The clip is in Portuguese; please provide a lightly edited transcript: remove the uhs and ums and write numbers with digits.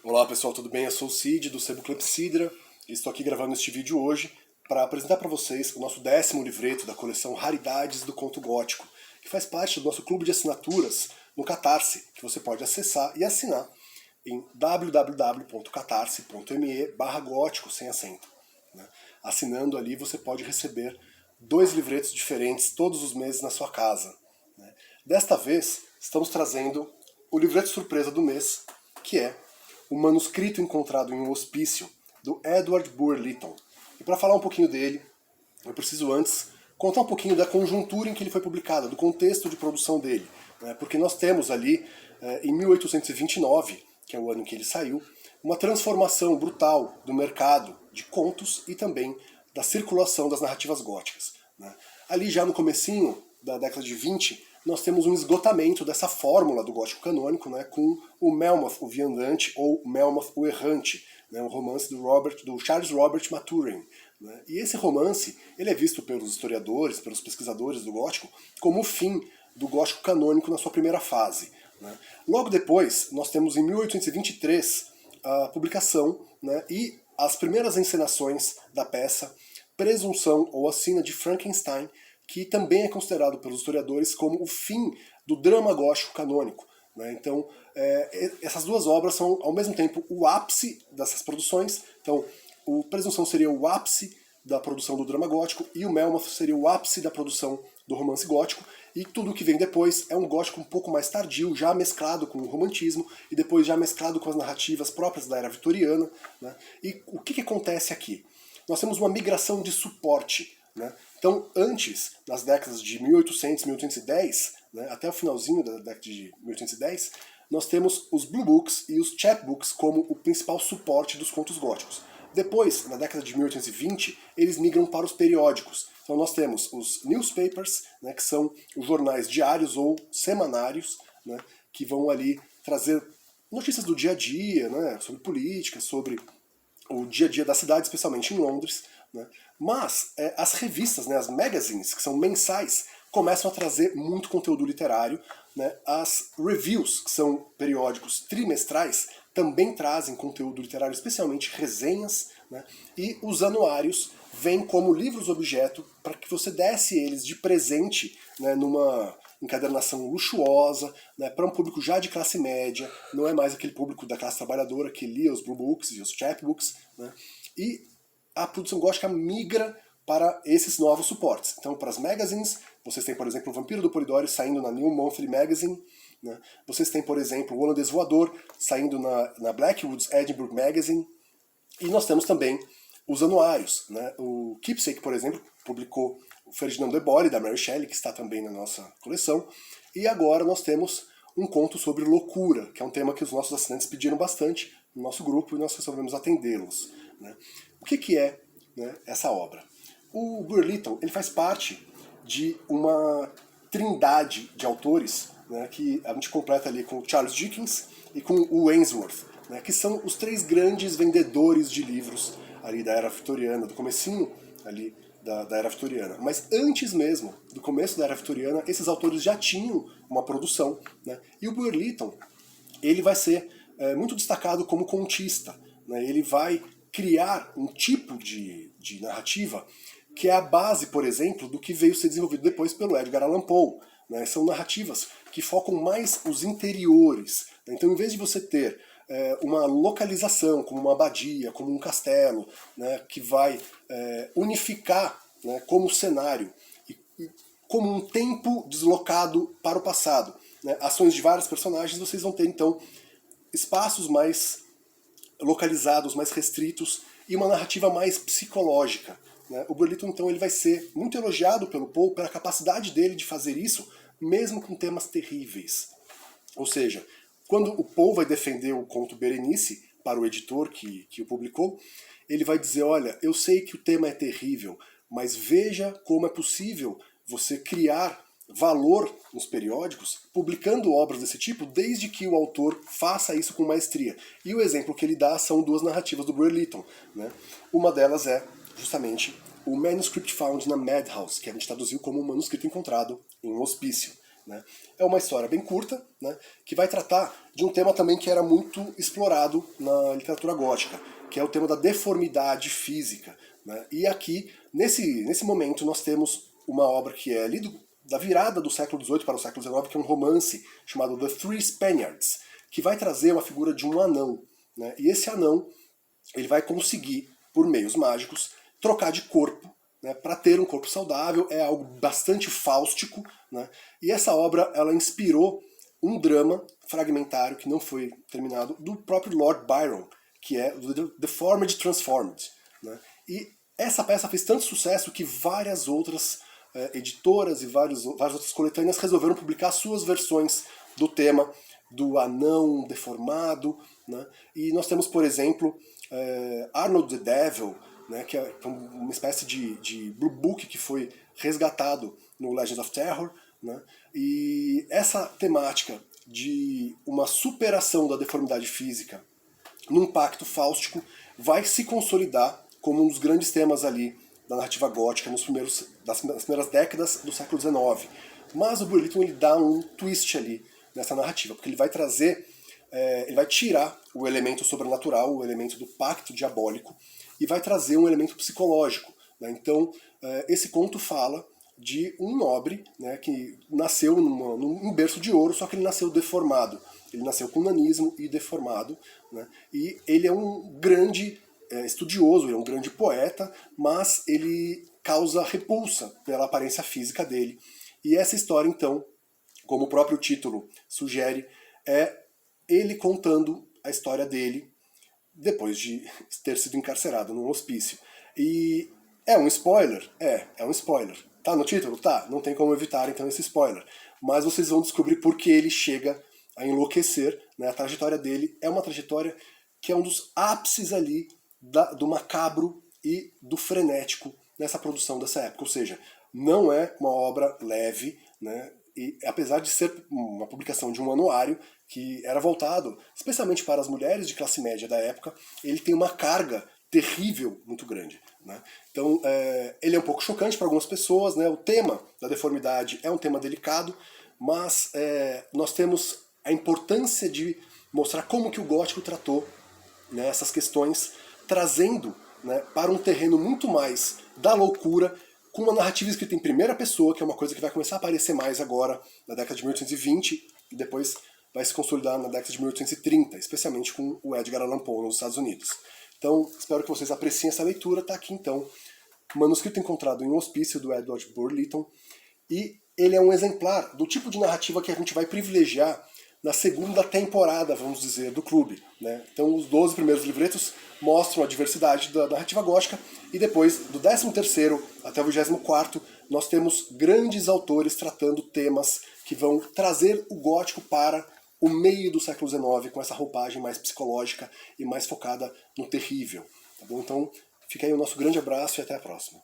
Olá pessoal, tudo bem? Eu sou o Cid do Sebo Clepsydra e estou aqui gravando este vídeo hoje para apresentar para vocês o nosso 10º livreto da coleção Raridades do Conto Gótico, que faz parte do nosso clube de assinaturas no Catarse, que você pode acessar e assinar em www.catarse.me/gótico, sem acento. Assinando ali você pode receber 2 livretos diferentes todos os meses na sua casa. Desta vez estamos trazendo o livreto surpresa do mês, que é o manuscrito encontrado em um hospício, do Edward Bulwer-Lytton. E para falar um pouquinho dele, eu preciso antes contar um pouquinho da conjuntura em que ele foi publicado, do contexto de produção dele. Porque nós temos ali, em 1829, que é o ano em que ele saiu, uma transformação brutal do mercado de contos e também da circulação das narrativas góticas. Ali já no comecinho da década de 20, nós temos um esgotamento dessa fórmula do gótico canônico, com o Melmoth, o Viandante, ou Melmoth, o Errante, um romance do Charles Robert Maturin. E esse romance ele é visto pelos historiadores, pelos pesquisadores do gótico, como o fim do gótico canônico na sua primeira fase. Logo depois, nós temos em 1823 a publicação e as primeiras encenações da peça Presunção ou a Sina de Frankenstein, que também é considerado pelos historiadores como o fim do drama gótico canônico. Então, essas duas obras são, ao mesmo tempo, o ápice dessas produções. Então, o Presunção seria o ápice da produção do drama gótico e o Melmoth seria o ápice da produção do romance gótico, e tudo o que vem depois é um gótico um pouco mais tardio, já mesclado com o romantismo e depois já mesclado com as narrativas próprias da era vitoriana. E o que acontece aqui? Nós temos uma migração de suporte. Então, antes, nas décadas de 1800, 1810, até o finalzinho da década de 1810, nós temos os Blue Books e os Chapbooks como o principal suporte dos contos góticos. Depois, na década de 1820, eles migram para os periódicos. Então nós temos os newspapers, que são os jornais diários ou semanários, que vão ali trazer notícias do dia a dia, sobre política, sobre o dia a dia da cidade, especialmente em Londres. Mas as revistas, as magazines, que são mensais, começam a trazer muito conteúdo literário. As reviews, que são periódicos trimestrais, também trazem conteúdo literário, especialmente resenhas. E os anuários vêm como livros-objeto para que você desse eles de presente numa encadernação luxuosa, para um público já de classe média, não é mais aquele público da classe trabalhadora que lia os Blue Books e os Chapbooks. E a produção gótica migra para esses novos suportes. Então, para as magazines, vocês têm, por exemplo, o Vampiro do Polidori saindo na New Monthly Magazine. Vocês têm, por exemplo, o Holandês Voador saindo na Blackwood's Edinburgh Magazine. E nós temos também os anuários. O Keepsake, por exemplo, publicou o Ferdinand de Bory, da Mary Shelley, que está também na nossa coleção. E agora nós temos um conto sobre loucura, que é um tema que os nossos assinantes pediram bastante no nosso grupo e nós resolvemos atendê-los. O que é essa obra? O Bulwer-Lytton ele faz parte de uma trindade de autores que a gente completa ali com o Charles Dickens e com o Ainsworth, que são os 3 grandes vendedores de livros ali da era vitoriana, do comecinho ali da era vitoriana. Mas antes mesmo do começo da era vitoriana, esses autores já tinham uma produção. E o Bulwer-Lytton ele vai ser muito destacado como contista. Ele vai criar um tipo de narrativa que é a base, por exemplo, do que veio ser desenvolvido depois pelo Edgar Allan Poe. São narrativas que focam mais os interiores. Então, em vez de você ter uma localização, como uma abadia, como um castelo, que vai unificar como cenário, e como um tempo deslocado para o passado, ações de vários personagens, vocês vão ter, então, espaços mais localizados, mais restritos, e uma narrativa mais psicológica. O Bulwer-Lytton, então, ele vai ser muito elogiado pelo Poe pela capacidade dele de fazer isso, mesmo com temas terríveis. Ou seja, quando o Poe vai defender o conto Berenice para o editor que o publicou, ele vai dizer, olha, eu sei que o tema é terrível, mas veja como é possível você criar valor nos periódicos publicando obras desse tipo, desde que o autor faça isso com maestria. E o exemplo que ele dá são 2 narrativas do Bulwer-Lytton. Uma delas é justamente o Manuscript Found na Madhouse, que a gente traduziu como um manuscrito encontrado em um hospício. né? É uma história bem curta, né, que vai tratar de um tema também que era muito explorado na literatura gótica, que é o tema da deformidade física, né? E aqui, nesse momento, nós temos uma obra que é ali da virada do século XVIII para o século XIX, que é um romance chamado The Three Spaniards, que vai trazer uma figura de um anão, né? E esse anão ele vai conseguir, por meios mágicos, trocar de corpo, né, para ter um corpo saudável. É algo bastante fáustico, né? E essa obra ela inspirou um drama fragmentário que não foi terminado do próprio Lord Byron, que é The Deformed Transformed, né? E essa peça fez tanto sucesso que várias outras editoras e várias outras coletâneas resolveram publicar suas versões do tema do anão deformado, né? E nós temos, por exemplo, Arnold the Devil, né, que é uma espécie de Blue Book que foi resgatado no Legends of Terror, né? E essa temática de uma superação da deformidade física num pacto fáustico vai se consolidar como um dos grandes temas ali da narrativa gótica nas primeiras décadas do século XIX. Mas o Bury Lytton ele dá um twist ali nessa narrativa, porque ele vai trazer, ele vai tirar o elemento sobrenatural, o elemento do pacto diabólico, e vai trazer um elemento psicológico, né? Então, esse conto fala de um nobre, né, que nasceu num berço de ouro, só que ele nasceu deformado. Ele nasceu com nanismo e deformado, né? E ele é um grande estudioso, ele é um grande poeta, mas ele causa repulsa pela aparência física dele. E essa história, então, como o próprio título sugere, é ele contando a história dele depois de ter sido encarcerado num hospício. E é um spoiler? É um spoiler. Tá no título? Tá, não tem como evitar então esse spoiler. Mas vocês vão descobrir por que ele chega a enlouquecer, né? A trajetória dele é uma trajetória que é um dos ápices ali do macabro e do frenético nessa produção dessa época. Ou seja, não é uma obra leve, né? E apesar de ser uma publicação de um anuário que era voltado especialmente para as mulheres de classe média da época, ele tem uma carga terrível muito grande, né? Então ele é um pouco chocante para algumas pessoas, né? O tema da deformidade é um tema delicado, mas nós temos a importância de mostrar como que o gótico tratou, né, essas questões, trazendo, né, para um terreno muito mais da loucura, com uma narrativa escrita em primeira pessoa, que é uma coisa que vai começar a aparecer mais agora na década de 1820 e depois vai se consolidar na década de 1830, especialmente com o Edgar Allan Poe nos Estados Unidos. Então, espero que vocês apreciem essa leitura. Tá aqui então, manuscrito encontrado em um hospício do Edward Bury Lytton, e ele é um exemplar do tipo de narrativa que a gente vai privilegiar na segunda temporada, vamos dizer, do clube, né? Então os 12 primeiros livretos mostram a diversidade da narrativa gótica, e depois, do 13º até o 24º, nós temos grandes autores tratando temas que vão trazer o gótico para o meio do século XIX, com essa roupagem mais psicológica e mais focada no terrível. Tá bom? Então fica aí o nosso grande abraço e até a próxima.